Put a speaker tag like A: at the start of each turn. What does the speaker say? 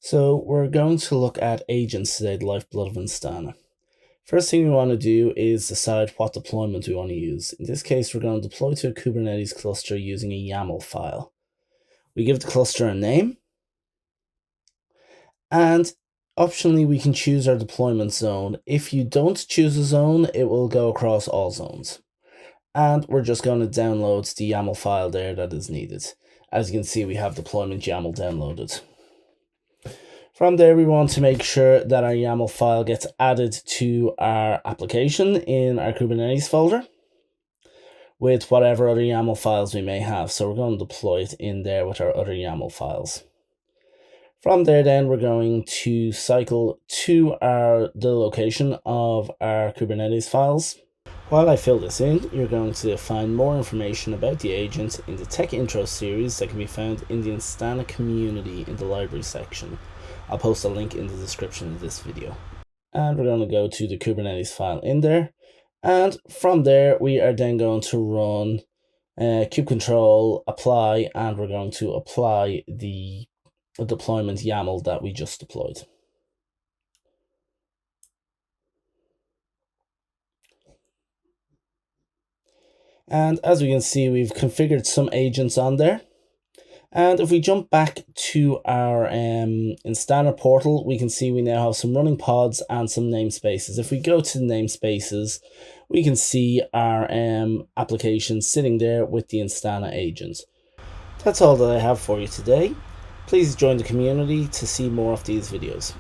A: So we're going to look at agents today, the lifeblood of Instana. First thing we want to do is decide what deployment we want to use. In this case, we're going to deploy to a Kubernetes cluster using a YAML file. We give the cluster a name, and optionally we can choose our deployment zone. If you don't choose a zone, it will go across all zones. And we're just going to download the YAML file there that is needed. As you can see, we have deployment YAML downloaded. From there, we want to make sure that our YAML file gets added to our application in our Kubernetes folder with whatever other YAML files we may have. So we're going to deploy it in there with our other YAML files. From there, then we're going to cycle to the location of our Kubernetes files. While I fill this in, you're going to find more information about the agent in the Tech Intro series that can be found in the Instana community in the library section. I'll post a link in the description of this video. And we're going to go to the Kubernetes file in there. And from there, we are then going to run kubectl apply, and we're going to apply the deployment YAML that we just deployed. And as we can see, we've configured some agents on there. And if we jump back to our Instana portal, we can see we now have some running pods and some namespaces. If we go to the namespaces, we can see our application sitting there with the Instana agent. That's all that I have for you today. Please join the community to see more of these videos.